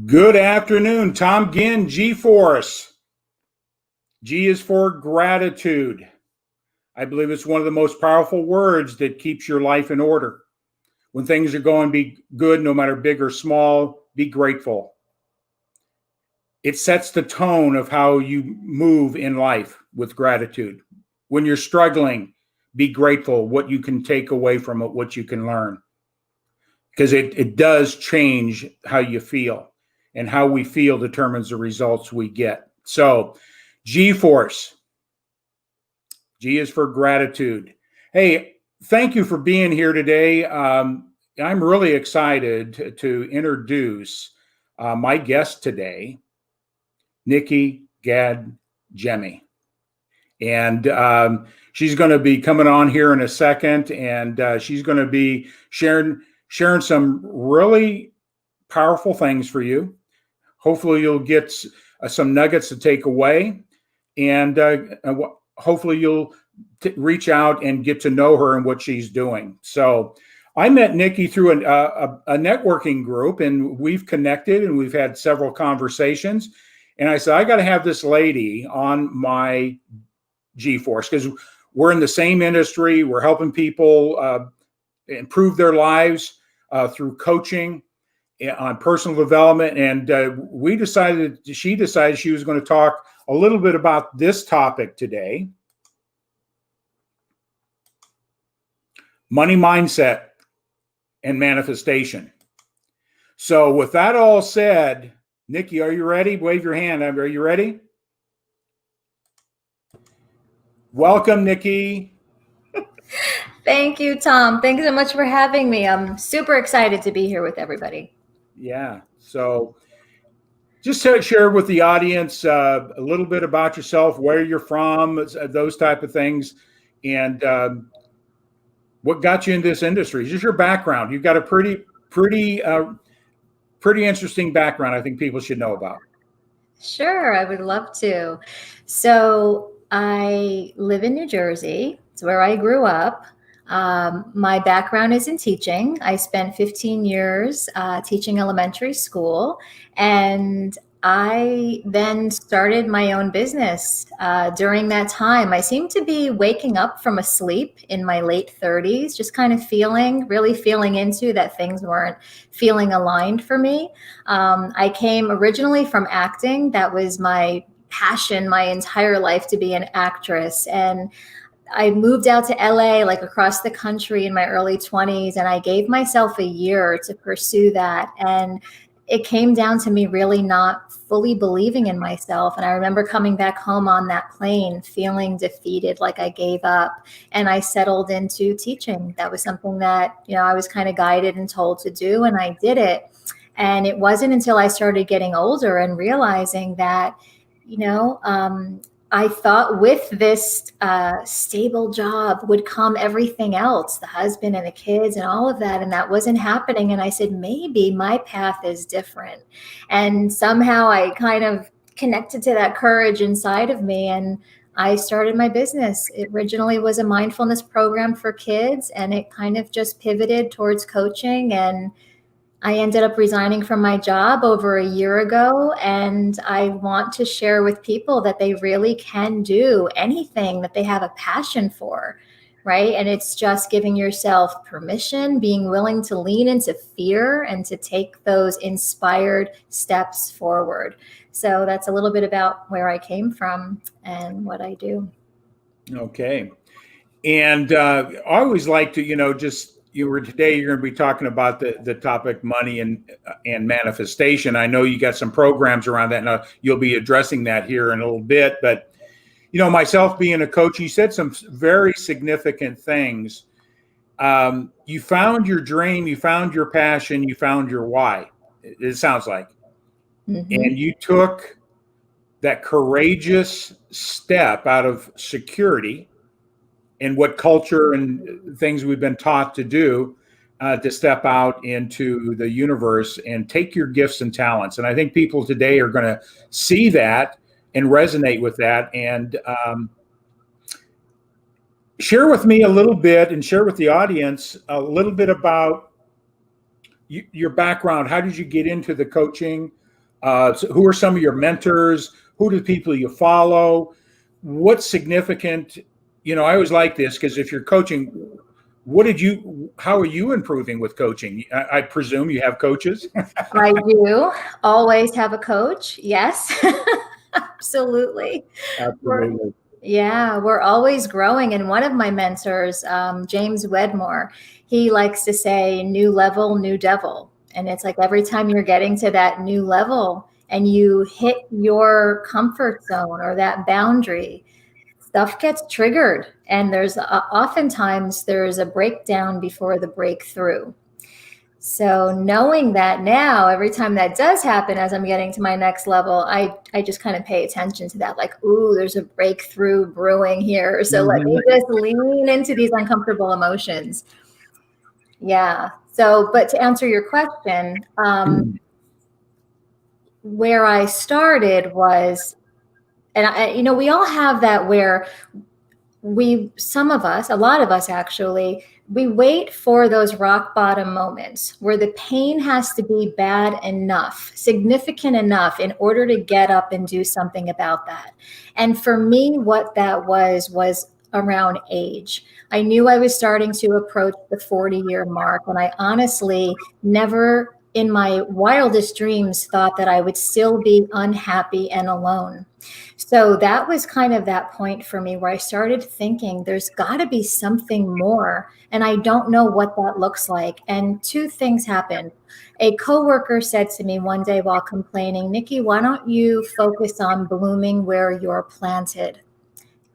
Good afternoon, Tom Ginn, G-Force. G is for gratitude. I believe it's one of the most powerful words that keeps your life in order. When things are going to be good, no matter big or small, be grateful. It sets the tone of how you move in life with gratitude. When you're struggling, be grateful what you can take away from it, what you can learn. Because it does change how you feel. And how we feel determines the results we get. So, G-Force. G is for gratitude. Hey, thank you for being here today. I'm really excited to introduce my guest today, Nikki Gangemi. And she's going to be coming on here in a second, and she's going to be sharing some really powerful things for you. Hopefully you'll get some nuggets to take away, and hopefully you'll reach out and get to know her and what she's doing. So I met Nikki through a networking group, and we've connected and we've had several conversations. And I said, I got to have this lady on my G-Force because we're in the same industry. We're helping people improve their lives through coaching on personal development, and she decided she was going to talk a little bit about this topic today: money mindset and manifestation. So with that all said, Nikki, are you ready? Wave your hand. Are you ready? Welcome, Nikki. Thank you, Tom. Thanks so much for having me. I'm super excited to be here with everybody. Yeah. So just to share with the audience a little bit about yourself, where you're from, those type of things, and what got you in this industry. Just your background. You've got a pretty interesting background I think people should know about. Sure, I would love to. So I live in New Jersey. It's where I grew up. My background is in teaching. I spent 15 years teaching elementary school, and I then started my own business. During that time, I seemed to be waking up from a sleep in my late 30s, just kind of really feeling into that things weren't feeling aligned for me. I came originally from acting. That was my passion my entire life, to be an actress. And I moved out to LA, like across the country, in my early 20s, and I gave myself a year to pursue that. And it came down to me really not fully believing in myself. And I remember coming back home on that plane feeling defeated, like I gave up, and I settled into teaching. That was something that, I was kind of guided and told to do, and I did it. And it wasn't until I started getting older and realizing that, I thought with this stable job would come everything else, the husband and the kids and all of that. And that wasn't happening. And I said, maybe my path is different. And somehow I kind of connected to that courage inside of me. And I started my business. It originally was a mindfulness program for kids, and it kind of just pivoted towards coaching. And I ended up resigning from my job over a year ago, and I want to share with people that they really can do anything that they have a passion for, right? And it's just giving yourself permission, being willing to lean into fear and to take those inspired steps forward. So that's a little bit about where I came from and what I do. Okay. And I always like to, today you're going to be talking about the topic money and manifestation. I know you got some programs around that, and you'll be addressing that here in a little bit. But myself being a coach, you said some very significant things. You found your dream, you found your passion, you found your why. It sounds like, and you took that courageous step out of security and what culture and things we've been taught to do, to step out into the universe and take your gifts and talents. And I think people today are going to see that and resonate with that. And share with me a little bit, and share with the audience a little bit about your background. How did you get into the coaching? So who are some of your mentors? Who do the people you follow? What's significant? I always like this because if you're coaching, how are you improving with coaching? I presume you have coaches. I do always have a coach. Yes, absolutely. Absolutely. We're always growing. And one of my mentors, James Wedmore, he likes to say, new level, new devil. And it's like every time you're getting to that new level and you hit your comfort zone or that boundary, stuff gets triggered. And oftentimes there's a breakdown before the breakthrough. So knowing that now, every time that does happen, as I'm getting to my next level, I just kind of pay attention to that. Like, ooh, there's a breakthrough brewing here. So let me just lean into these uncomfortable emotions. Yeah. So, but to answer your question, where I started was, and we all have that where a lot of us actually, we wait for those rock bottom moments where the pain has to be bad enough, significant enough in order to get up and do something about that. And for me, what that was around age. I knew I was starting to approach the 40-year mark, and I honestly never in my wildest dreams thought that I would still be unhappy and alone. So that was kind of that point for me where I started thinking there's got to be something more, and I don't know what that looks like. And two things happened. A coworker said to me one day while complaining, Nikki, why don't you focus on blooming where you're planted?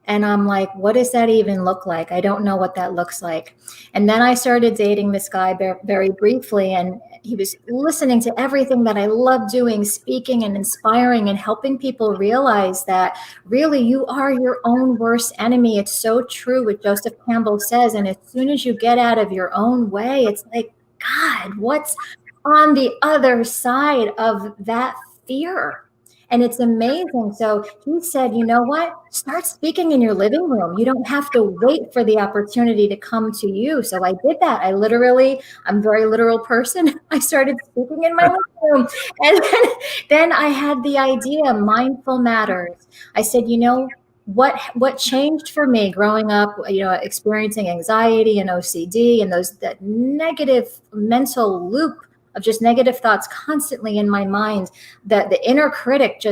And I'm like, what does that even look like? I don't know what that looks like. And then I started dating this guy very briefly, and he was listening to everything that I love doing, speaking and inspiring and helping people realize that really you are your own worst enemy. It's so true what Joseph Campbell says. And as soon as you get out of your own way, it's like, God, what's on the other side of that fear? And it's amazing. So he said, you know what? Start speaking in your living room. You don't have to wait for the opportunity to come to you. So I did that. I'm a very literal person. I started speaking in my living room. And then I had the idea, Mindful Matters. I said, what changed for me growing up, experiencing anxiety and OCD and that negative mental loop of just negative thoughts constantly in my mind, that the inner critic,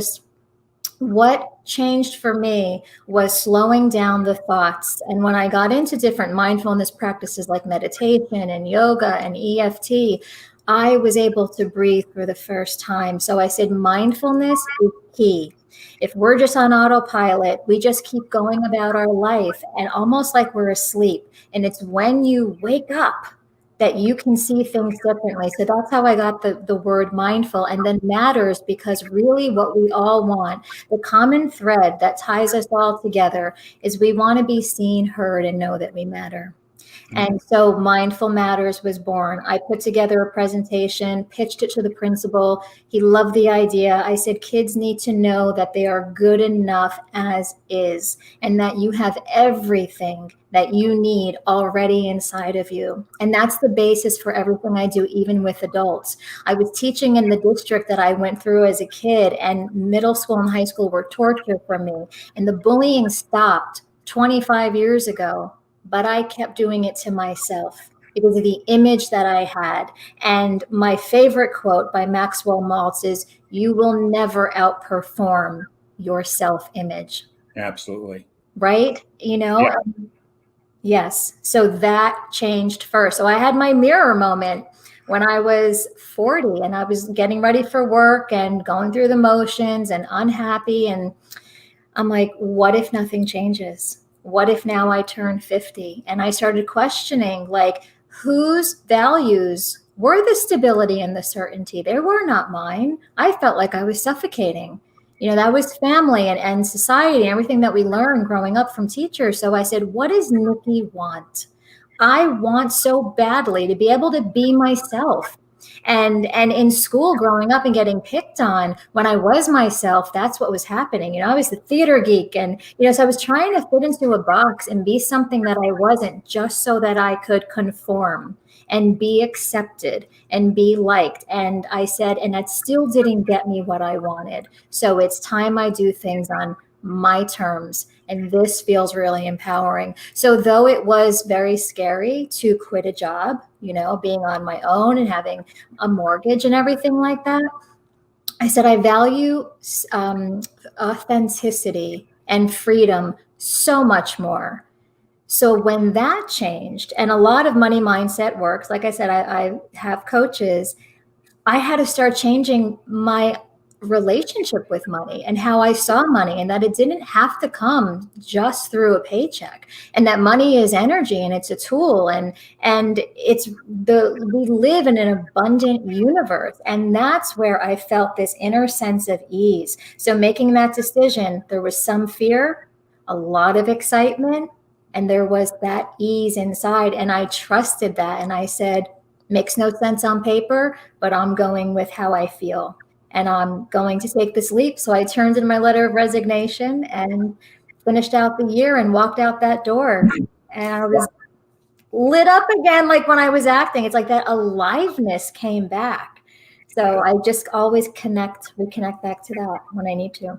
what changed for me was slowing down the thoughts. And when I got into different mindfulness practices like meditation and yoga and EFT, I was able to breathe for the first time. So I said, mindfulness is key. If we're just on autopilot, we just keep going about our life and almost like we're asleep. And it's when you wake up that you can see things differently. So that's how I got the word mindful, and then matters, because really what we all want, the common thread that ties us all together, is we want to be seen, heard, and know that we matter. And so Mindful Matters was born. I put together a presentation, pitched it to the principal. He loved the idea. I said, kids need to know that they are good enough as is, and that you have everything that you need already inside of you. And that's the basis for everything I do, even with adults. I was teaching in the district that I went through as a kid, and middle school and high school were torture for me. And the bullying stopped 25 years ago. But I kept doing it to myself because of the image that I had. And my favorite quote by Maxwell Maltz is, you will never outperform your self-image. Absolutely. Right? Yeah. Yes. So that changed first. So I had my mirror moment when I was 40 and I was getting ready for work and going through the motions and unhappy. And I'm like, what if nothing changes? What if now I turn 50? And I started questioning, like, whose values were the stability and the certainty? They were not mine. I felt like I was suffocating. That was family and society and everything that we learned growing up from teachers. So I said, what does Nikki want? I want so badly to be able to be myself. And in school growing up and getting picked on, when I was myself, that's what was happening. I was the theater geek, and so I was trying to fit into a box and be something that I wasn't, just so that I could conform and be accepted and be liked. And I said, and that still didn't get me what I wanted. So it's time I do things on my terms. And this feels really empowering. So though it was very scary to quit a job, being on my own and having a mortgage and everything like that, I said, I value authenticity and freedom so much more. So when that changed, and a lot of money mindset works, like I said, I have coaches, I had to start changing my relationship with money and how I saw money, and that it didn't have to come just through a paycheck, and that money is energy and it's a tool, and we live in an abundant universe. And that's where I felt this inner sense of ease. So making that decision, there was some fear, a lot of excitement, and there was that ease inside. And I trusted that. And I said, makes no sense on paper, but I'm going with how I feel. And I'm going to take this leap. So I turned in my letter of resignation and finished out the year and walked out that door. And I was lit up again, like when I was acting. It's like that aliveness came back. So I just always reconnect back to that when I need to.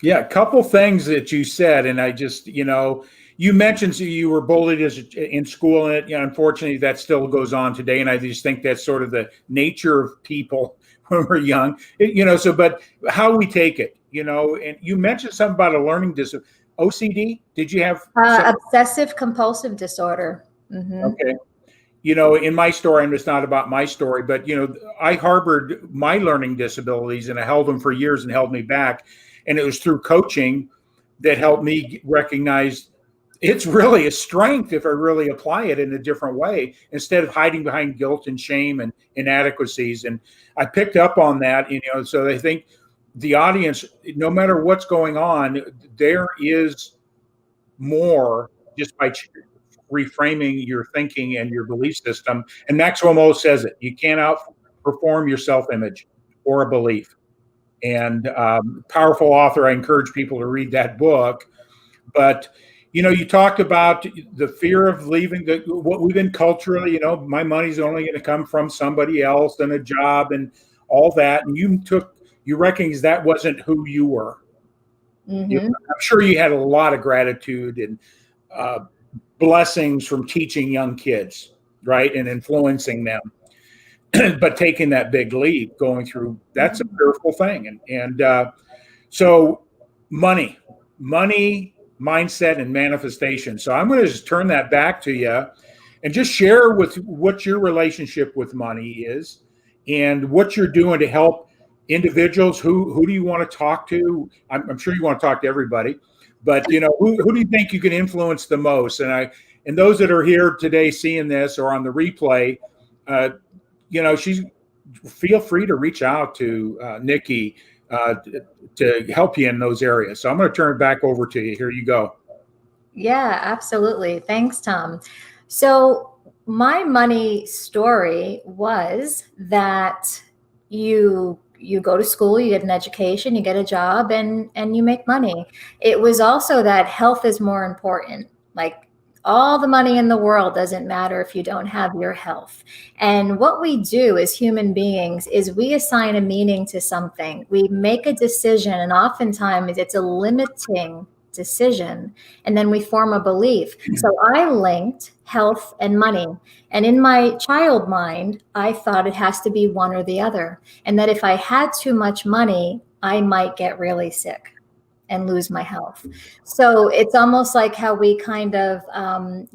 Yeah, a couple things that you said, and I just, you mentioned you were bullied in school, and unfortunately that still goes on today. And I just think that's sort of the nature of people when we're young, but how we take it, and you mentioned something about a learning disability, OCD. Did you have obsessive compulsive disorder? Mm-hmm. Okay. In my story, and it's not about my story, but, I harbored my learning disabilities and I held them for years and held me back. And it was through coaching that helped me recognize it's really a strength if I really apply it in a different way, instead of hiding behind guilt and shame and inadequacies. And I picked up on that, so I think the audience, no matter what's going on, there is more just by reframing your thinking and your belief system. And Maxwell Moe says it, you can't outperform your self-image or a belief. And powerful author. I encourage people to read that book. But you talked about the fear of leaving, what we've been culturally, my money's only going to come from somebody else and a job and all that. And you recognize that wasn't who you were. Mm-hmm. I'm sure you had a lot of gratitude and blessings from teaching young kids, right, and influencing them. But taking that big leap, going through, that's a fearful thing. And so money, mindset, and manifestation. So I'm going to just turn that back to you and just share with what your relationship with money is and what you're doing to help individuals. Who do you want to talk to? I'm sure you want to talk to everybody, but who do you think you can influence the most? And those that are here today seeing this or on the replay, feel free to reach out to Nikki to help you in those areas. So I'm going to turn it back over to you. Here you go. Yeah, absolutely. Thanks, Tom. So my money story was that you go to school, you get an education, you get a job, and you make money. It was also that health is more important. Like, all the money in the world doesn't matter if you don't have your health. And what we do as human beings is we assign a meaning to something. We make a decision, and oftentimes it's a limiting decision, and then we form a belief. So I linked health and money. And in my child mind, I thought it has to be one or the other. And that if I had too much money, I might get really sick and lose my health. So it's almost like how we kind of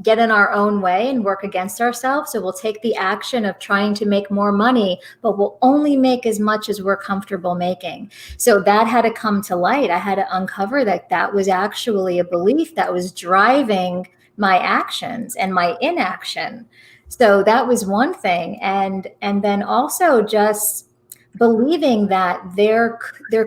get in our own way and work against ourselves. So we'll take the action of trying to make more money, but we'll only make as much as we're comfortable making. So that had to come to light. I had to uncover that was actually a belief that was driving my actions and my inaction. So that was one thing. And then also just believing that there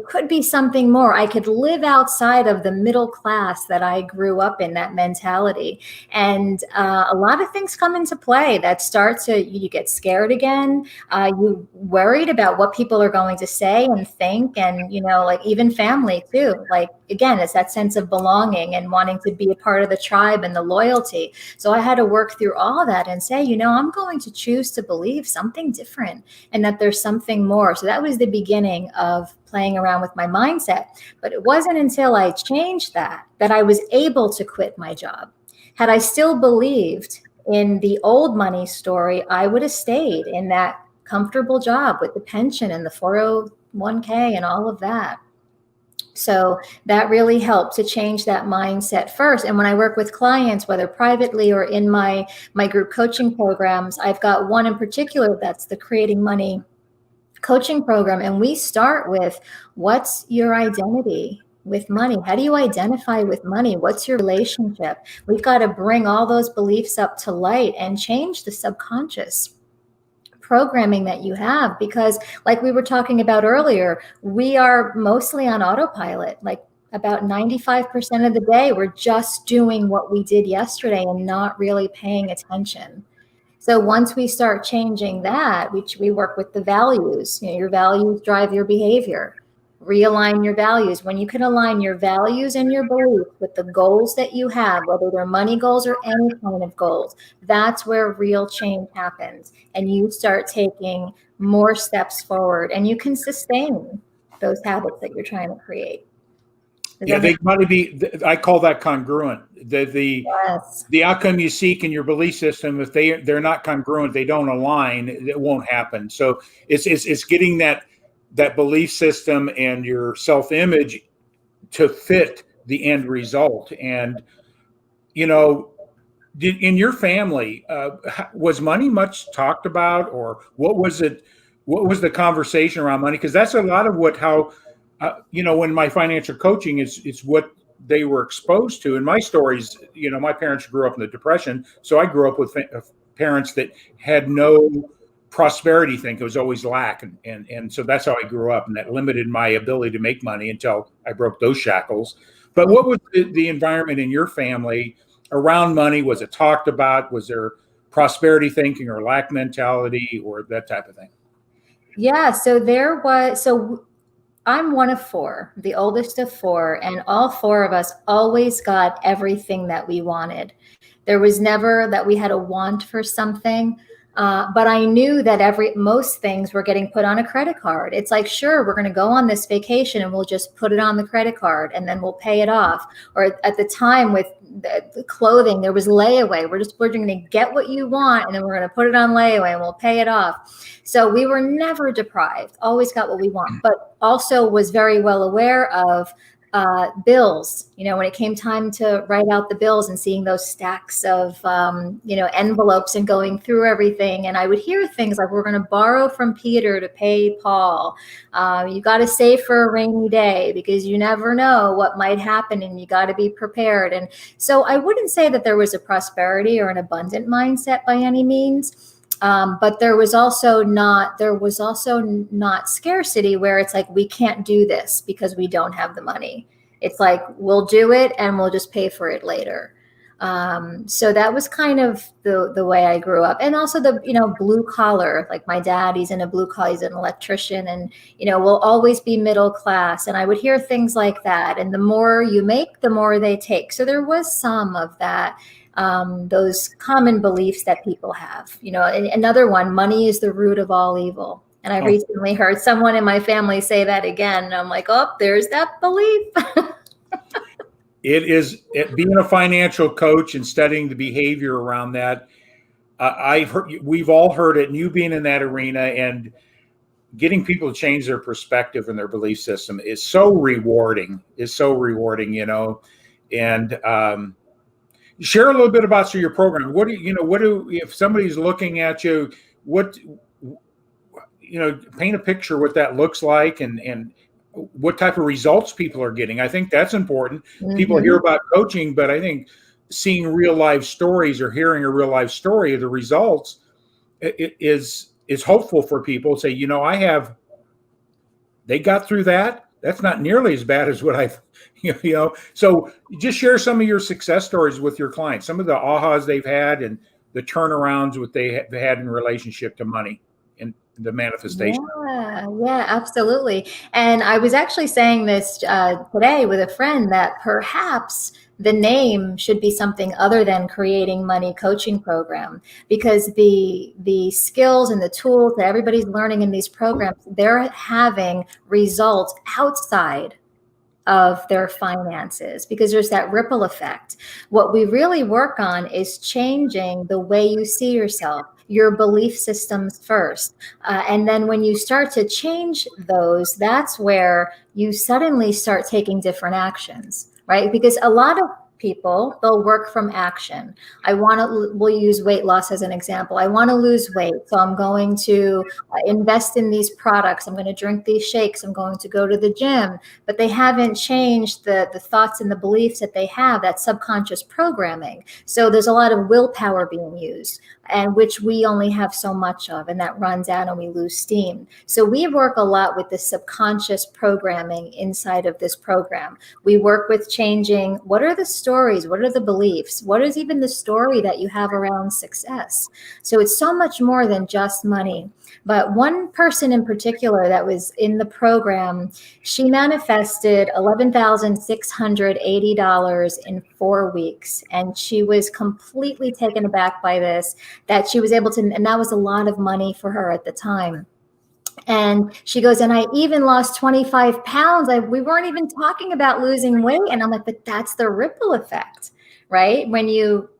could be something more. I could live outside of the middle class that I grew up in, that mentality. And a lot of things come into play that start to, you get scared again. You worried about what people are going to say and think, and, like even family too. Like, again, it's that sense of belonging and wanting to be a part of the tribe and the loyalty. So I had to work through all that and say, I'm going to choose to believe something different and that there's something more. So that was the beginning of playing around with my mindset. But it wasn't until I changed that I was able to quit my job. Had I still believed in the old money story, I would have stayed in that comfortable job with the pension and the 401k and all of that. So that really helped to change that mindset first. And when I work with clients, whether privately or in my group coaching programs, I've got one in particular that's the Creating Money coaching program. And we start with, what's your identity with money? How do you identify with money? What's your relationship? We've got to bring all those beliefs up to light and change the subconscious programming that you have, because like we were talking about earlier, we are mostly on autopilot. Like about 95% of the day, we're just doing what we did yesterday and not really paying attention. So once we start changing that, we work with the values. Your values drive your behavior. Realign your values. When you can align your values and your beliefs with the goals that you have, whether they're money goals or any kind of goals, that's where real change happens. And you start taking more steps forward, and you can sustain those habits that you're trying to create. They got to be, I call that congruent. Yes. The outcome you seek in your belief system, if they're not congruent, they don't align, it won't happen. So it's getting that belief system and your self-image to fit the end result. And, in your family, was money much talked about, or what was the conversation around money? Because that's a lot of when my financial coaching is what they were exposed to. In my stories, my parents grew up in the Depression. So I grew up with parents that had no prosperity think. It was always lack. And so that's how I grew up. And that limited my ability to make money until I broke those shackles. But what was the environment in your family around money? Was it talked about? Was there prosperity thinking or lack mentality or that type of thing? Yeah. So I'm one of four, the oldest of four, and all four of us always got everything that we wanted. There was never that we had a want for something. But I knew that most things were getting put on a credit card. It's like, sure, we're going to go on this vacation and we'll just put it on the credit card and then we'll pay it off. Or at the time with the clothing, there was layaway. We're going to get what you want and then we're going to put it on layaway and we'll pay it off. So we were never deprived, always got what we want, but also was very well aware of bills, when it came time to write out the bills and seeing those stacks of, envelopes and going through everything. And I would hear things like, we're going to borrow from Peter to pay Paul. You got to save for a rainy day because you never know what might happen and you got to be prepared. And so I wouldn't say that there was a prosperity or an abundant mindset by any means. But there was also not scarcity where it's like, we can't do this because we don't have the money. It's like, we'll do it and we'll just pay for it later. So that was kind of the way I grew up. And also the, blue collar, like my dad, he's in a blue collar, he's an electrician and, we'll always be middle class. And I would hear things like that. And the more you make, the more they take. So there was some of that. Those common beliefs that people have, another one, money is the root of all evil. And I recently heard someone in my family say that again. And I'm like, oh, there's that belief. Being a financial coach and studying the behavior around that. We've all heard it, and you being in that arena and getting people to change their perspective and their belief system is so rewarding, and, share a little bit about your program. If somebody's looking at you, paint a picture what that looks like and what type of results people are getting. I think that's important. Mm-hmm. People hear about coaching, but I think seeing real life stories or hearing a real life story of the results is hopeful for people. Say, I have they got through that. That's not nearly as bad as what I've, So just share some of your success stories with your clients, some of the ahas they've had and the turnarounds what they have had in relationship to money and the manifestation. Yeah, absolutely. And I was actually saying this today with a friend that perhaps the name should be something other than Creating Money Coaching Program, because the skills and the tools that everybody's learning in these programs, they're having results outside of their finances, because there's that ripple effect. What we really work on is changing the way you see yourself, your belief systems first. And then when you start to change those, that's where you suddenly start taking different actions, right? Because a lot of people, they'll work from action. We'll use weight loss as an example. I want to lose weight, so I'm going to invest in these products. I'm going to drink these shakes. I'm going to go to the gym. But they haven't changed the thoughts and the beliefs that they have, that subconscious programming. So there's a lot of willpower being used, and which we only have so much of, and that runs out and we lose steam. So we work a lot with the subconscious programming inside of this program. We work with changing what are the stories, what are the beliefs, what is even the story that you have around success. So it's so much more than just money. But one person in particular that was in the program, she manifested $11,680 in 4 weeks. And she was completely taken aback by this, that she was able to, and that was a lot of money for her at the time. And she goes, and I even lost 25 pounds. We weren't even talking about losing weight. And I'm like, but that's the ripple effect, right? When you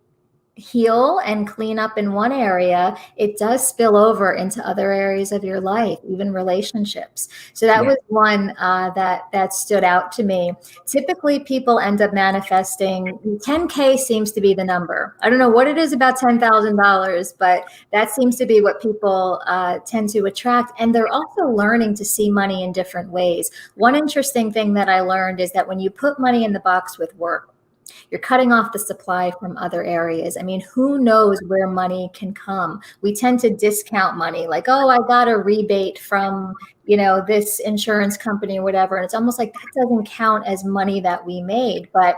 heal and clean up in one area, it does spill over into other areas of your life, even relationships. So that was one that stood out to me. Typically, people end up manifesting 10K seems to be the number. I don't know what it is about $10,000, but that seems to be what people tend to attract. And they're also learning to see money in different ways. One interesting thing that I learned is that when you put money in the box with work, you're cutting off the supply from other areas. I mean, who knows where money can come? We tend to discount money, like, oh, I got a rebate from, this insurance company or whatever. And it's almost like that doesn't count as money that we made. But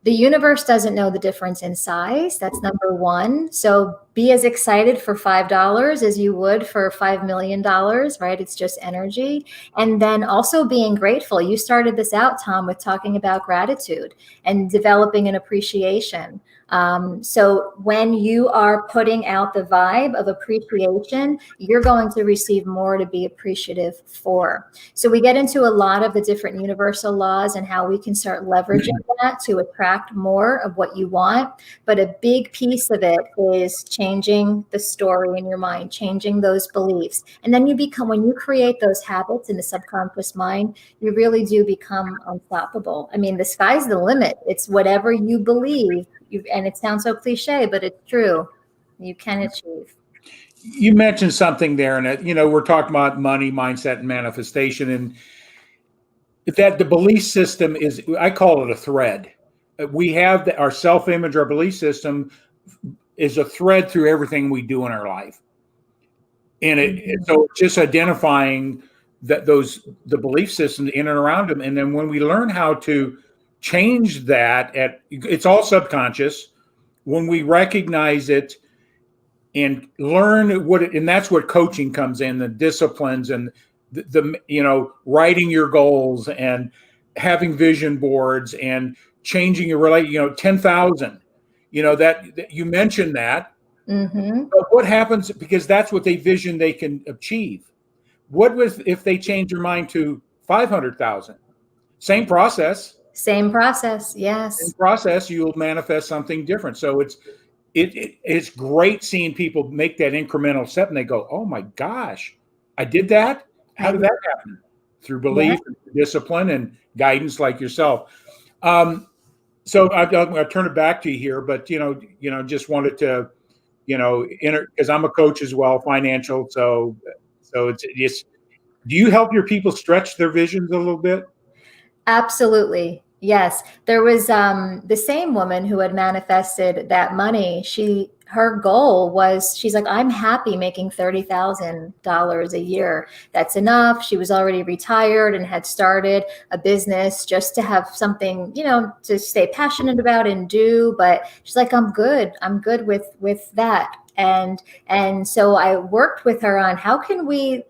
the universe doesn't know the difference in size. That's number one. So be as excited for $5 as you would for $5 million, right? It's just energy. And then also being grateful. You started this out, Tom, with talking about gratitude and developing an appreciation. So when you are putting out the vibe of appreciation, you're going to receive more to be appreciative for. So we get into a lot of the different universal laws and how we can start leveraging that to attract more of what you want. But a big piece of it is changing the story in your mind, changing those beliefs. And then when you create those habits in the subconscious mind, you really do become unstoppable. I mean, the sky's the limit. It's whatever you believe. And it sounds so cliche, but it's true. You can achieve. You mentioned something there, and we're talking about money, mindset, and manifestation, and that the belief system is, I call it a thread. We have our self-image, our belief system is a thread through everything we do in our life. And so just identifying the belief system in and around them. And then when we learn how to change that, it's all subconscious. When we recognize it and learn and that's what coaching comes in, the disciplines and the writing your goals and having vision boards and changing your 10,000, that you mentioned that. Mm-hmm. But what happens, because that's what they vision they can achieve. What if they change their mind to 500,000? Same process. Same process. Yes. Same process. You'll manifest something different. So it's great seeing people make that incremental step and they go, oh my gosh, I did that. How did that happen? Through belief, discipline, and guidance like yourself. So I'll turn it back to you here, but just wanted to, because I'm a coach as well, financial. So it's do you help your people stretch their visions a little bit? Absolutely. Yes, there was the same woman who had manifested that money. Her goal was, she's like, I'm happy making $30,000 a year. That's enough. She was already retired and had started a business just to have something, to stay passionate about and do. But she's like, I'm good. I'm good with that. And so I worked with her on how can we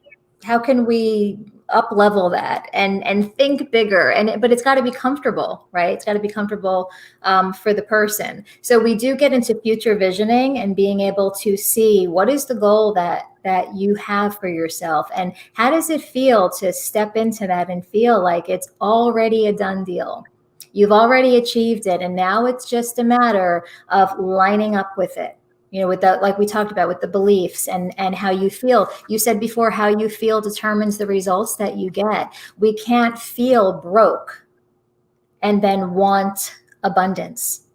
up level that and think bigger, but it's got to be comfortable, right? It's got to be comfortable for the person. So we do get into future visioning and being able to see what is the goal that you have for yourself, and how does it feel to step into that and feel like it's already a done deal. You've already achieved it, and now it's just a matter of lining up with it. With that, like we talked about, with the beliefs and how you feel. You said before, how you feel determines the results that you get. We can't feel broke and then want abundance,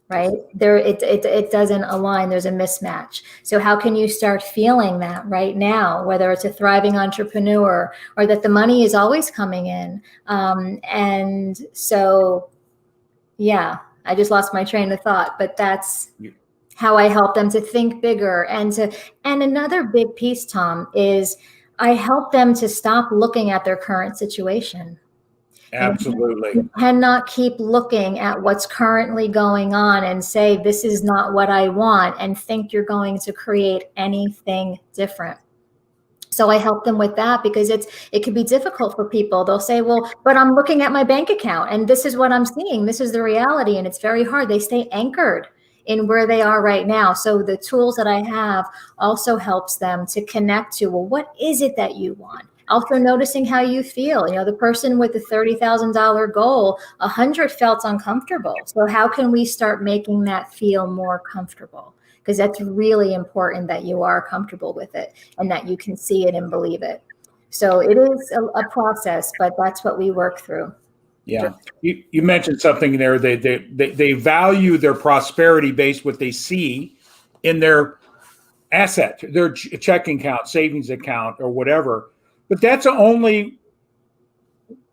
right? It doesn't align. There's a mismatch. So how can you start feeling that right now, whether it's a thriving entrepreneur or that the money is always coming in? And so, yeah, I just lost my train of thought, but that's how I help them to think bigger. And another big piece, Tom, is I help them to stop looking at their current situation. Absolutely. You cannot keep looking at what's currently going on and say, this is not what I want, and think you're going to create anything different. So I help them with that, because it can be difficult for people. They'll say, well, but I'm looking at my bank account and this is what I'm seeing. This is the reality. And it's very hard. They stay anchored in where they are right now. So the tools that I have also helps them to connect to, well, what is it that you want? Also noticing how you feel. The person with the $30,000 goal, 100 felt uncomfortable. So how can we start making that feel more comfortable? Because that's really important, that you are comfortable with it and that you can see it and believe it. So it is a process, but that's what we work through. Yeah. You mentioned something there. They value their prosperity based what they see in their asset, their checking account, savings account, or whatever. But that's only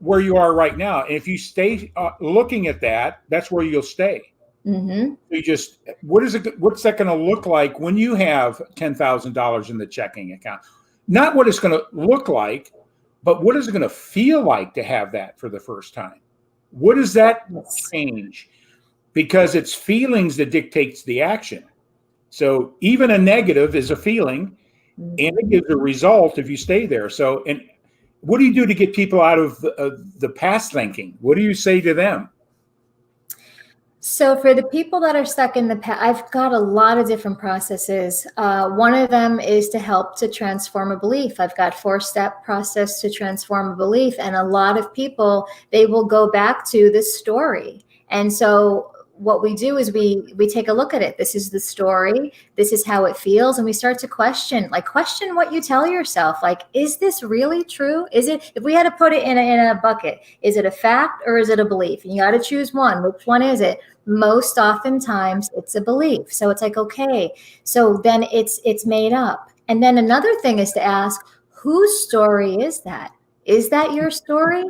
where you are right now. And if you stay looking at that, that's where you'll stay. Mm-hmm. What's that going to look like when you have $10,000 in the checking account? Not what it's going to look like, but what is it going to feel like to have that for the first time? What does that change? Because it's feelings that dictates the action. So even a negative is a feeling, and it gives a result if you stay there. So, and what do you do to get people out of the past thinking? What do you say to them? So for the people that are stuck in the past, I've got a lot of different processes. One of them is to help to transform a belief. I've got 4-step process to transform a belief. And a lot of people, they will go back to this story. And so what we do is we take a look at it. This is the story. This is how it feels. And we start to question what you tell yourself. Like, is this really true? Is it, if we had to put it in a bucket, is it a fact or is it a belief? And you got to choose one. Which one is it? Most oftentimes it's a belief. So it's like, okay, so then it's made up. And then another thing is to ask, whose story is that? Is that your story?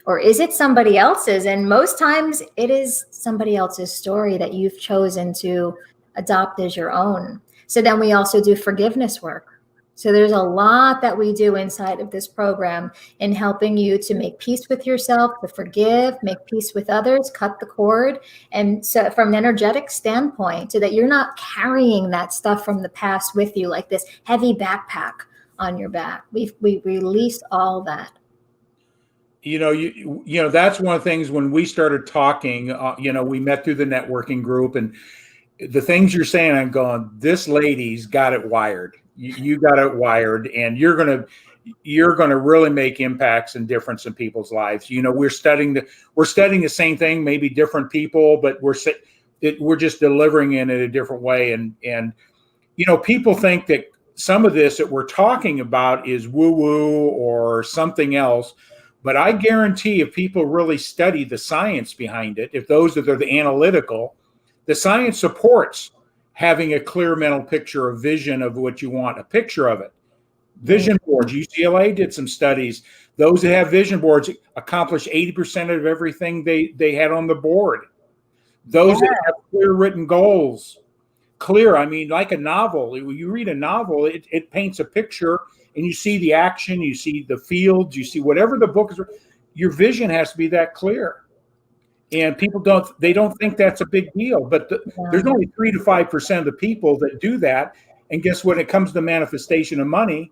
Or is it somebody else's? And most times it is somebody else's story that you've chosen to adopt as your own. So then we also do forgiveness work. So there's a lot that we do inside of this program in helping you to make peace with yourself, to forgive, make peace with others, cut the cord. And so from an energetic standpoint, so that you're not carrying that stuff from the past with you, like this heavy backpack on your back. We release all that. That's one of the things when we started talking, we met through the networking group, and the things you're saying, I'm going, this lady's got it wired. You got it wired, and you're going to really make impacts and difference in people's lives. We're studying the same thing, maybe different people, but we're just delivering it in a different way. And people think that some of this that we're talking about is woo-woo or something else. But I guarantee if people really study the science behind it, if those that are the analytical, the science supports having a clear mental picture, a vision of what you want, a picture of it. Vision boards. UCLA did some studies. Those that have vision boards accomplish 80% of everything they had on the board. Those that have clear written goals. Clear, I mean, like a novel. When you read a novel, it paints a picture and you see the action, you see the fields, you see whatever the book is. Your vision has to be that clear. And people don't think that's a big deal, but there's only 3 to 5% of the people that do that. And guess what? When it comes to manifestation of money,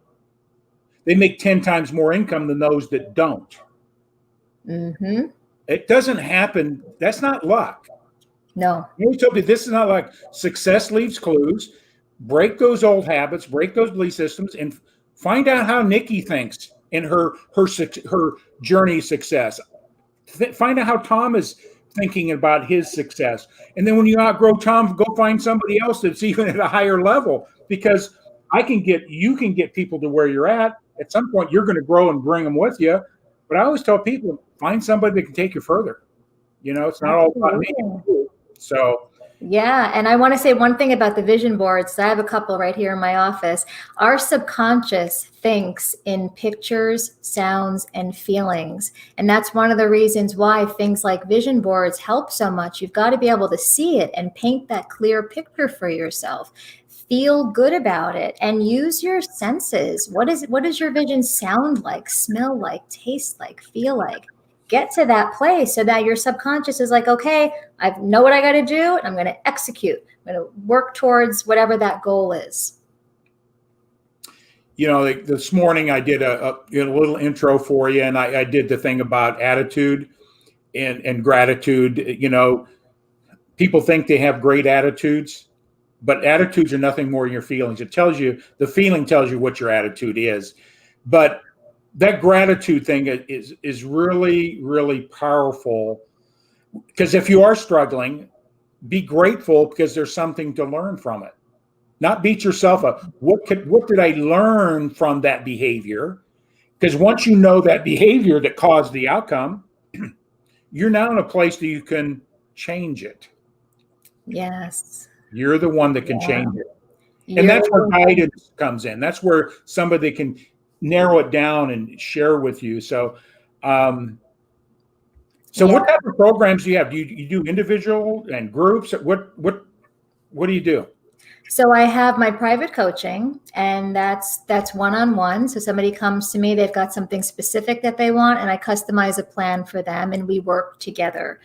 they make 10 times more income than those that don't. Mm-hmm. It doesn't happen. That's not luck. No. I always tell people this is not like success leaves clues. Break those old habits, break those belief systems, and find out how Nikki thinks in her journey success. Find out how Tom is thinking about his success. And then when you outgrow Tom, go find somebody else that's even at a higher level, because you can get people to where you're at. At some point, you're going to grow and bring them with you. But I always tell people, find somebody that can take you further. It's not all about me. So. Yeah. And I want to say one thing about the vision boards. I have a couple right here in my office. Our subconscious thinks in pictures, sounds, and feelings. And that's one of the reasons why things like vision boards help so much. You've got to be able to see it and paint that clear picture for yourself. Feel good about it and use your senses. What does your vision sound like, smell like, taste like, feel like? Get to that place so that your subconscious is like, okay, I know what I got to do. And I'm going to execute. I'm going to work towards whatever that goal is. This morning I did a little intro for you, and I did the thing about attitude and gratitude. People think they have great attitudes, but attitudes are nothing more than your feelings. The feeling tells you what your attitude is. But that gratitude thing is really, really powerful, because if you are struggling, be grateful because there's something to learn from it. Not beat yourself up. What did I learn from that behavior? Because once you know that behavior that caused the outcome, you're now in a place that you can change it. Yes. You're the one that can change it. And that's where guidance comes in. That's where somebody can narrow it down and share with you. So, what type of programs do you have? Do you do individual and groups? What do you do? So I have my private coaching, and that's one-on-one. So somebody comes to me, they've got something specific that they want, and I customize a plan for them, and we work together.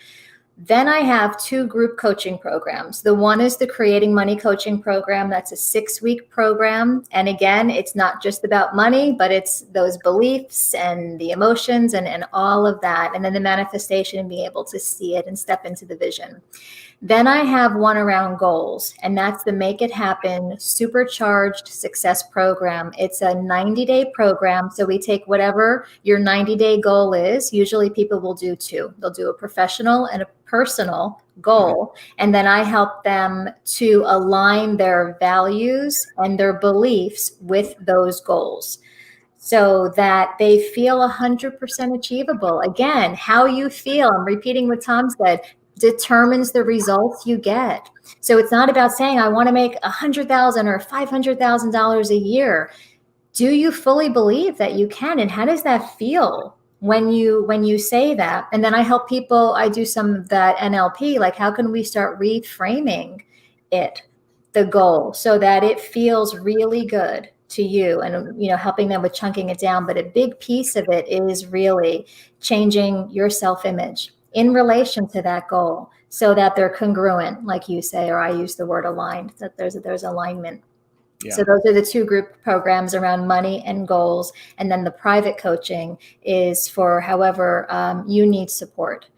Then I have 2 group coaching programs. The one is the Creating Money Coaching Program. That's a 6-week program. And again, it's not just about money, but it's those beliefs and the emotions and all of that. And then the manifestation and being able to see it and step into the vision. Then I have one around goals, and that's the Make It Happen Supercharged Success Program. It's a 90-day program. So we take whatever your 90-day goal is. Usually people will do 2. They'll do a professional and a personal goal. And then I help them to align their values and their beliefs with those goals, so that they feel 100% achievable. Again, how you feel, I'm repeating what Tom said, determines the results you get. So it's not about saying, I want to make $100,000 or $500,000 a year. Do you fully believe that you can? And how does that feel when you say that? And then I help people, I do some of that NLP, like how can we start reframing it, the goal, so that it feels really good to you, and helping them with chunking it down. But a big piece of it is really changing your self-image in relation to that goal, so that they're congruent, like you say, or I use the word aligned, that there's alignment. Yeah. So those are the 2 group programs around money and goals. And then the private coaching is for however you need support.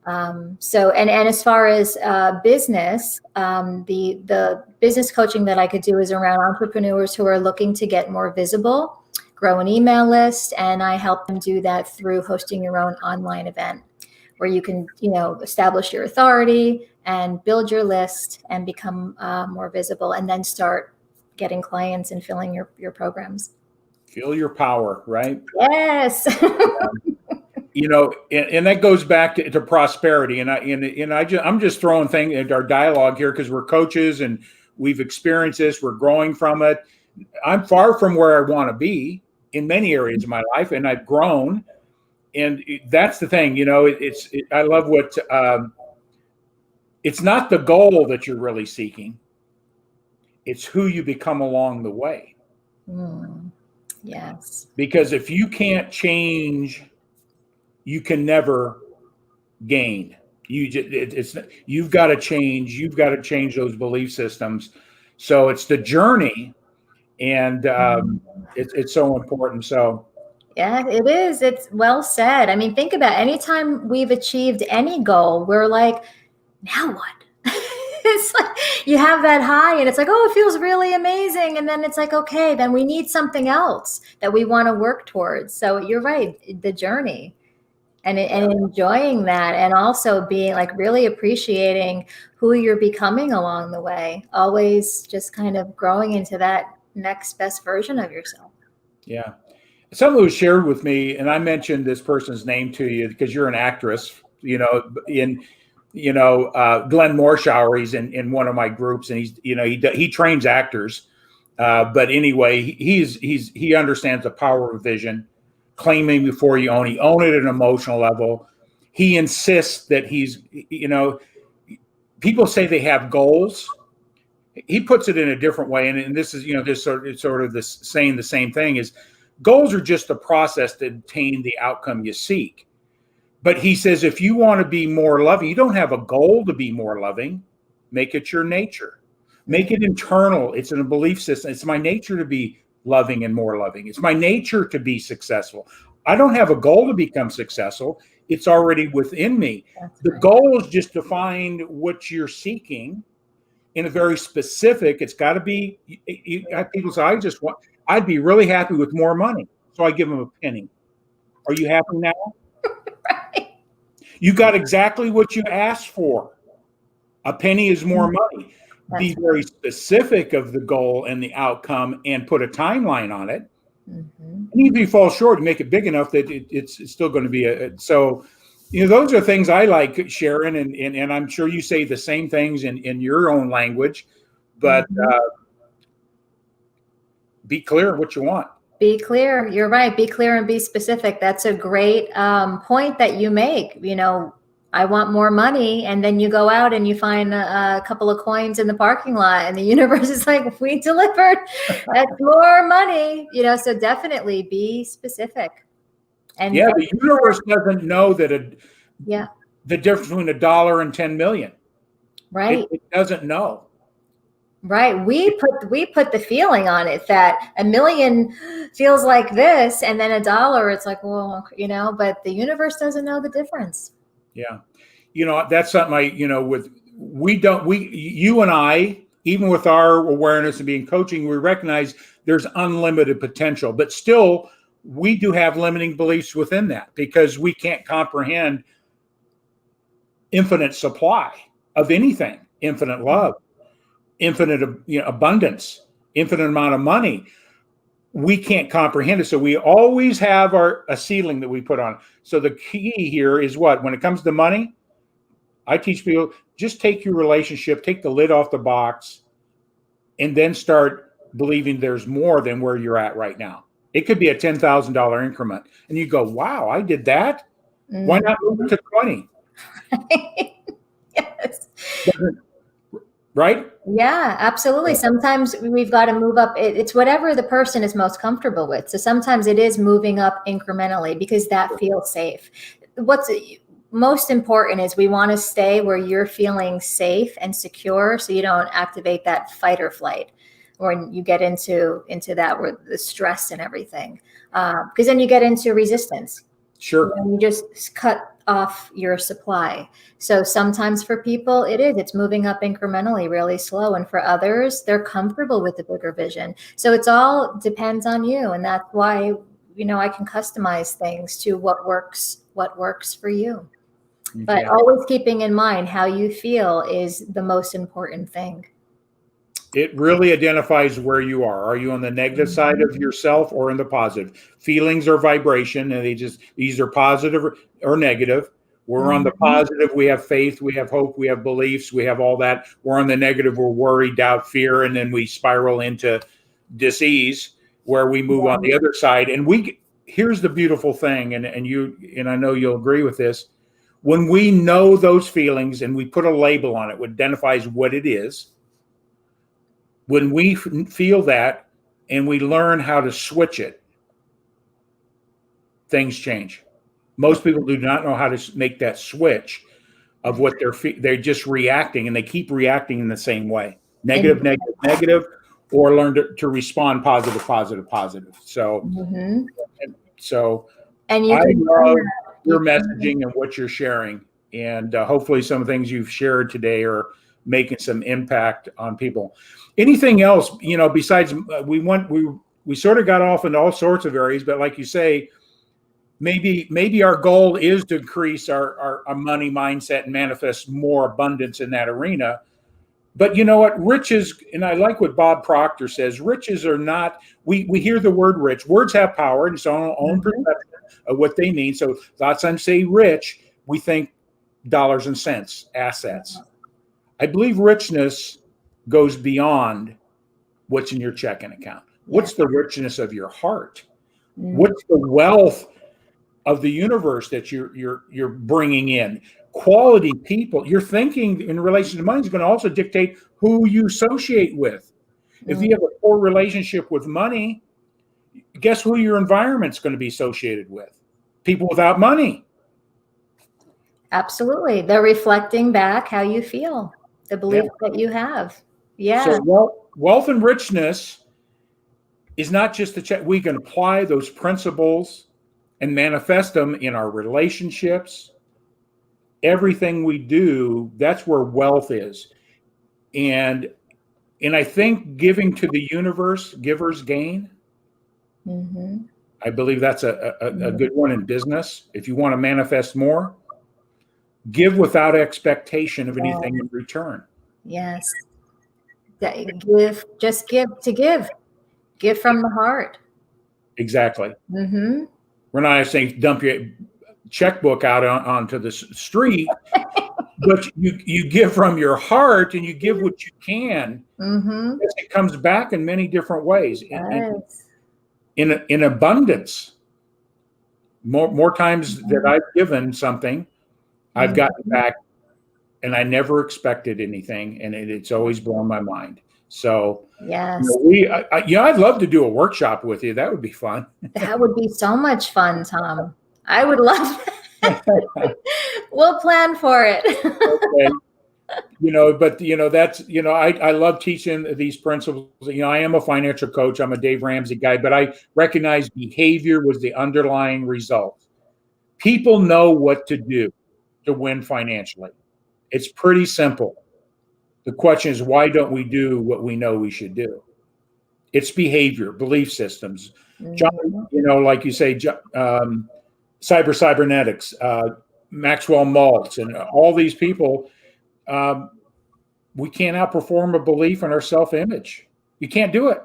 And as far as business, the business coaching that I could do is around entrepreneurs who are looking to get more visible, grow an email list, and I help them do that through hosting your own online event, where you can, establish your authority and build your list and become more visible, and then start getting clients and filling your programs. Feel your power, right? Yes. And that goes back to prosperity. I'm just throwing things into our dialogue here because we're coaches and we've experienced this. We're growing from it. I'm far from where I want to be in many areas of my life, and I've grown. And that's the thing, I love what, it's not the goal that you're really seeking. It's who you become along the way. Yes. Because if you can't change, you can never gain. You've got to change. You've got to change those belief systems. So it's the journey, and it's so important. So. Yeah, it is. It's well said. I mean, think about anytime we've achieved any goal, we're like, now what? It's like you have that high and it's like, oh, it feels really amazing. And then it's like, okay, then we need something else that we want to work towards. So you're right, the journey and enjoying that, and also being like really appreciating who you're becoming along the way, always just kind of growing into that next best version of yourself. Yeah. Someone was shared with me, and I mentioned this person's name to you because you're an actress, Glenn Morshower, he's in one of my groups, and he trains actors. But anyway, he understands the power of vision, claiming before you own. He own it at an emotional level. He insists that people say they have goals. He puts it in a different way. And this is, this sort of this saying the same thing is, goals are just the process to attain the outcome you seek. But he says, if you want to be more loving, you don't have a goal to be more loving. Make it your nature. Make it internal. It's in a belief system. It's my nature to be loving and more loving. It's my nature to be successful. I don't have a goal to become successful. It's already within me. The goal is just to find what you're seeking in a very specific, it's got to be, people say, I'd be really happy with more money. So I give them a penny. Are you happy now? Right. You got exactly what you asked for. A penny is more money. Be very specific of the goal and the outcome and put a timeline on it. And if you fall short, make it big enough that it's still going to be so. Those are things I like, Sharon, and I'm sure you say the same things in your own language, but be clear what you want. Be clear. You're right. Be clear and be specific. That's a great point that you make. I want more money. And then you go out and you find a couple of coins in the parking lot and the universe is like, we delivered. That's more money. So definitely be specific. And the universe doesn't know that the difference between $1 and 10 million. Right. It doesn't know. Right. We put the feeling on it that $1 million feels like this, and then $1, it's like, well, but the universe doesn't know the difference. Yeah. That's something you and I, even with our awareness and being coaching, we recognize there's unlimited potential, but still we do have limiting beliefs within that because we can't comprehend infinite supply of anything, infinite love, infinite abundance, infinite amount of money. We can't comprehend it. So we always have a ceiling that we put on. So the key here is what? When it comes to money, I teach people, just take your relationship, take the lid off the box, and then start believing there's more than where you're at right now. It could be a $10,000 increment. And you go, wow, I did that. Why not move it to 20? Yes. Right? Yeah, absolutely. Sometimes we've got to move up. It's whatever the person is most comfortable with. So sometimes it is moving up incrementally because that feels safe. What's most important is we want to stay where you're feeling safe and secure, so you don't activate that fight or flight, or you get into that where the stress and everything, because then you get into resistance. Sure. And you just cut off your supply. So sometimes for people, it's moving up incrementally, really slow. And for others, they're comfortable with the bigger vision. So it's all depends on you. And that's why, I can customize things to what works for you. Okay. But always keeping in mind how you feel is the most important thing. It really identifies where you are. Are you on the negative side of yourself or in the positive? Feelings are vibration, and these are positive or negative. We're on the positive. We have faith, we have hope, we have beliefs, we have all that. We're on the negative. We're worry, doubt, fear, and then we spiral into dis-ease, where we move on the other side. And here's the beautiful thing, and I know you'll agree with this. When we know those feelings and we put a label on it, which identifies what it is, when we feel that and we learn how to switch it, things change. Most people do not know how to make that switch of what they're just reacting, and they keep reacting in the same way. Negative, negative, negative, or learn to respond positive, positive, positive. So, and you I can love your messaging and what you're sharing, and hopefully some things you've shared today are making some impact on people. Anything else, besides we sort of got off into all sorts of areas, but like you say, maybe our goal is to increase our money mindset and manifest more abundance in that arena. But you know what? Riches, and I like what Bob Proctor says, riches are not, we hear the word rich. Words have power and its own perception of what they mean. So lots of times say rich, we think dollars and cents, assets. I believe richness goes beyond what's in your checking account. What's the richness of your heart? What's the wealth of the universe that you're bringing in? Quality people. Your thinking in relation to money is going to also dictate who you associate with. If you have a poor relationship with money, guess who your environment's going to be associated with? People without money. Absolutely. They're reflecting back how you feel, the belief that you have. Yeah. So wealth and richness is not just a check. We can apply those principles and manifest them in our relationships. Everything we do, that's where wealth is. And I think giving to the universe, givers gain. I believe that's a good one in business. If you want to manifest more, give without expectation of anything in return. Yes. Just give to give. Give from the heart. Exactly. We're not saying dump your checkbook out onto the street, but you give from your heart, and you give what you can. It comes back in many different ways, in abundance. More times that I've given something, I've gotten back, and I never expected anything, and it's always blown my mind. So yes, I'd love to do a workshop with you. That would be fun. That would be so much fun, Tom. I would love that. We'll plan for it. Okay. I love teaching these principles. I am a financial coach. I'm a Dave Ramsey guy, but I recognize behavior was the underlying result. People know what to do to win financially. It's pretty simple. The question is, why don't we do what we know we should do? It's behavior, belief systems. John, like you say, cybernetics, Maxwell Maltz, and all these people, we can't outperform a belief in our self-image. You can't do it.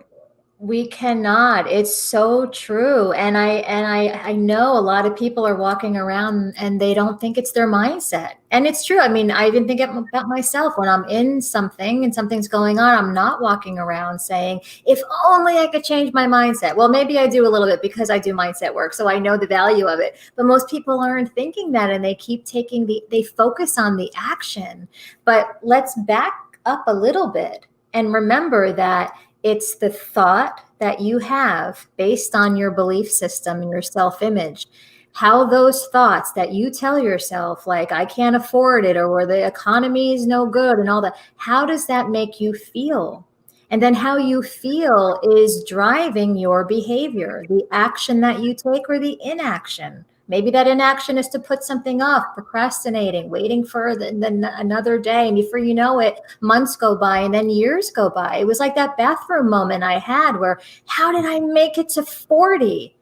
We cannot. It's so true. And I know a lot of people are walking around and they don't think it's their mindset. And it's true. I mean, I even think about myself when I'm in something and something's going on. I'm not walking around saying, if only I could change my mindset. Well, maybe I do a little bit because I do mindset work, so I know the value of it. But most people aren't thinking that, and they keep they focus on the action. But let's back up a little bit and remember that it's the thought that you have based on your belief system and your self-image. How those thoughts that you tell yourself, like, I can't afford it, or the economy is no good and all that, how does that make you feel? And then how you feel is driving your behavior, the action that you take or the inaction. Maybe that inaction is to put something off, procrastinating, waiting for another day. And before you know it, months go by and then years go by. It was like that bathroom moment I had where, how did I make it to 40?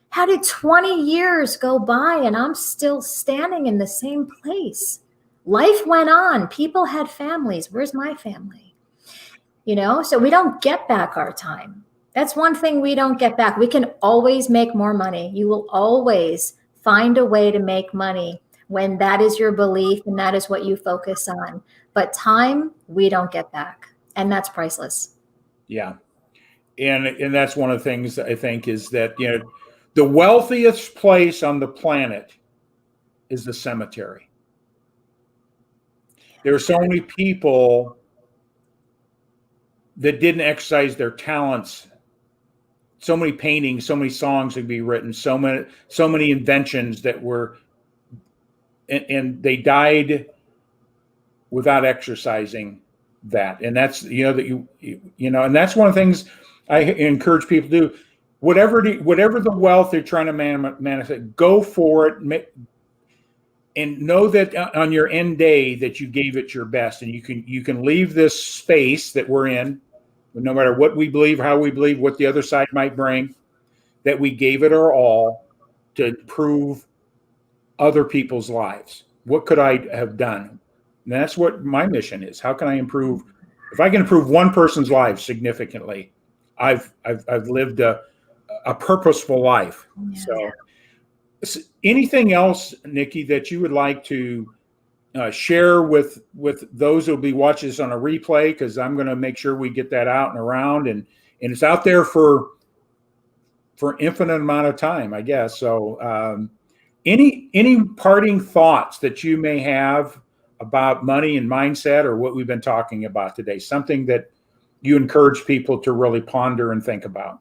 How did 20 years go by and I'm still standing in the same place? Life went on. People had families. Where's my family? So we don't get back our time. That's one thing we don't get back. We can always make more money. You will always find a way to make money when that is your belief and that is what you focus on. But time, we don't get back. And that's priceless. Yeah. And that's one of the things I think is that, the wealthiest place on the planet is the cemetery. There are so many people that didn't exercise their talents. So many paintings, so many songs would be written, so many inventions that were, and they died without exercising that. And that's, and that's one of the things I encourage people to do. Whatever the wealth they're trying to manifest, go for it, and know that on your end day that you gave it your best, and you can leave this space that we're in, no matter what we believe, how we believe, what the other side might bring, that we gave it our all to improve other people's lives. What could I have done? And that's what my mission is. How can I improve? If I can improve one person's life significantly, I've lived a purposeful life. Yeah. So anything else, Nikki, that you would like to share with those who will be watching this on a replay? Because I'm going to make sure we get that out and around, and it's out there for infinite amount of time, I guess. So any parting thoughts that you may have about money and mindset, or what we've been talking about today, something that you encourage people to really ponder and think about?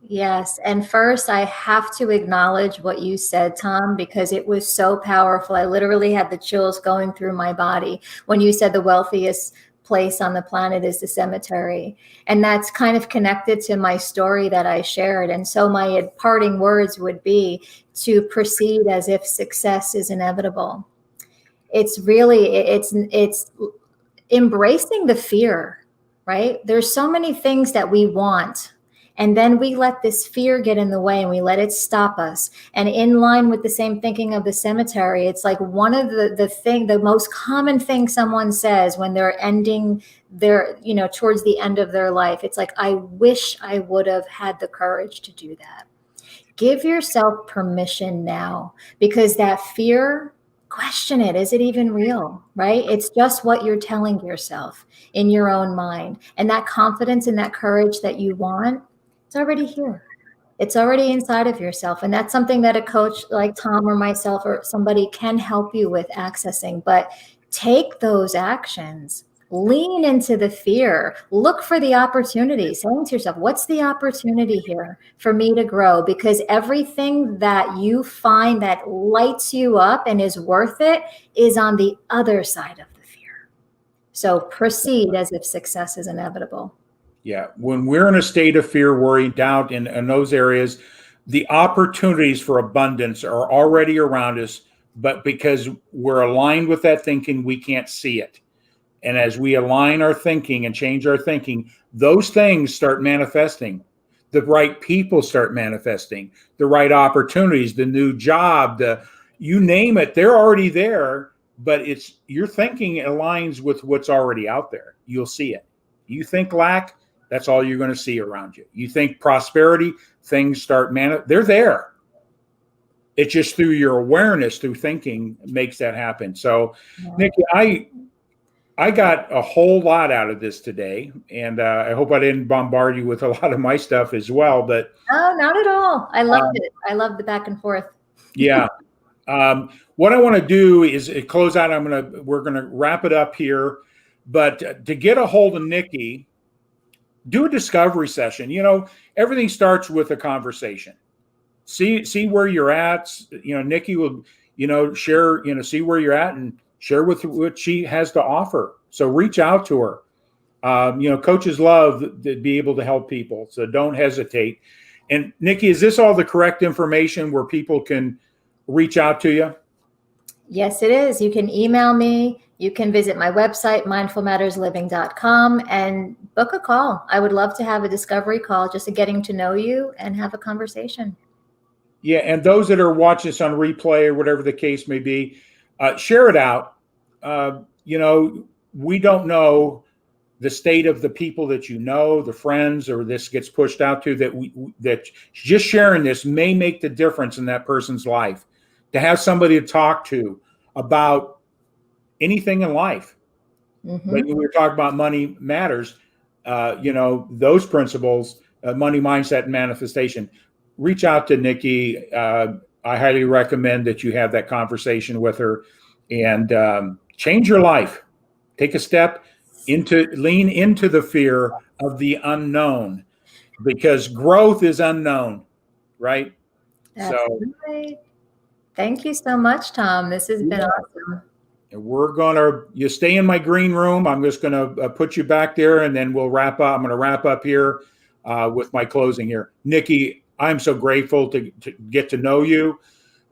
Yes. And first, I have to acknowledge what you said, Tom, because it was so powerful. I literally had the chills going through my body when you said the wealthiest place on the planet is the cemetery. And that's kind of connected to my story that I shared. And so my parting words would be to proceed as if success is inevitable. It's really, it's embracing the fear, right? There's so many things that we want. And then we let this fear get in the way and we let it stop us. And in line with the same thinking of the cemetery, it's like one of the most common thing someone says when they're ending their, towards the end of their life. It's like, I wish I would have had the courage to do that. Give yourself permission now, because that fear, question it. Is it even real, right? It's just what you're telling yourself in your own mind. And that confidence and that courage that you want, it's already here. It's already inside of yourself. And that's something that a coach like Tom or myself or somebody can help you with accessing. But take those actions. Lean into the fear. Look for the opportunity. Saying to yourself, what's the opportunity here for me to grow? Because everything that you find that lights you up and is worth it is on the other side of the fear. So proceed as if success is inevitable. Yeah. When we're in a state of fear, worry, doubt in those areas, the opportunities for abundance are already around us, but because we're aligned with that thinking, we can't see it. And as we align our thinking and change our thinking, those things start manifesting. The right people start manifesting, the right opportunities, the new job, you name it, they're already there, but it's your thinking aligns with what's already out there. You'll see it. You think lack, that's all you're going to see around you. You think prosperity, things start they're there. It's just through your awareness, through thinking, makes that happen. So, yeah. Nikki, I got a whole lot out of this today, and I hope I didn't bombard you with a lot of my stuff as well. But oh, not at all. I loved it. I loved the back and forth. Yeah. What I want to do is close out. We're gonna wrap it up here, but to get a hold of Nikki, do a discovery session. Everything starts with a conversation. See where you're at. Nikki will, share, see where you're at and share with what she has to offer. So reach out to her. Coaches love to be able to help people. So don't hesitate. And Nikki, is this all the correct information where people can reach out to you? Yes, it is. You can email me. You can visit my website, mindfulmattersliving.com, and book a call. I would love to have a discovery call, just a getting to know you and have a conversation. Yeah. And those that are watching this on replay or whatever the case may be, share it out. We don't know the state of the people that the friends, or this gets pushed out to, that just sharing this may make the difference in that person's life. To have somebody to talk to about anything in life. Mm-hmm. When we were talking about money matters, those principles, money mindset and manifestation, reach out to Nikki. I highly recommend that you have that conversation with her and change your life. Take a step lean into the fear of the unknown, because growth is unknown, right? That's right. Thank you so much, Tom. This has been awesome. You stay in my green room. I'm just going to put you back there, and then we'll wrap up. I'm going to wrap up here with my closing here. Nikki, I'm so grateful to get to know you.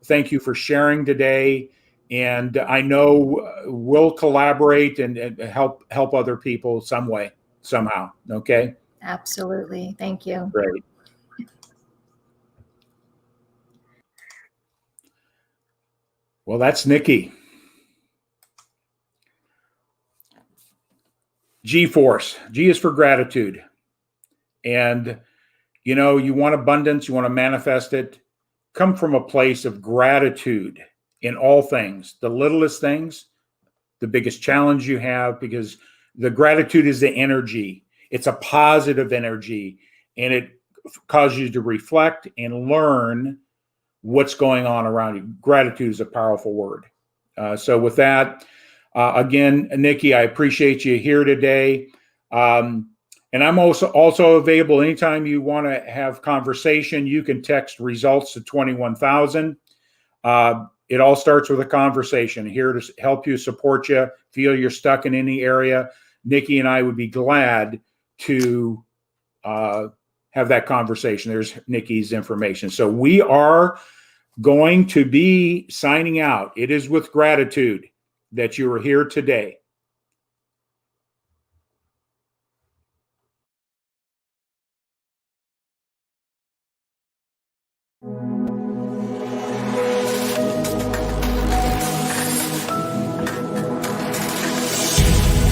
Thank you for sharing today. And I know we'll collaborate and help other people some way, somehow. Okay? Absolutely. Thank you. Great. Well, that's Nikki. G-force. G is for gratitude. And, you want abundance, you want to manifest it. Come from a place of gratitude in all things, the littlest things, the biggest challenge you have, because the gratitude is the energy. It's a positive energy, and it causes you to reflect and learn what's going on around you. Gratitude is a powerful word. So with that, again, Nikki, I appreciate you here today. And I'm also available anytime you want to have conversation. You can text results to 21,000. It all starts with a conversation. Here to help you, support you. Feel you're stuck in any area, Nikki and I would be glad to have that conversation. There's Nikki's information. So we are going to be signing out. It is with gratitude that you are here today.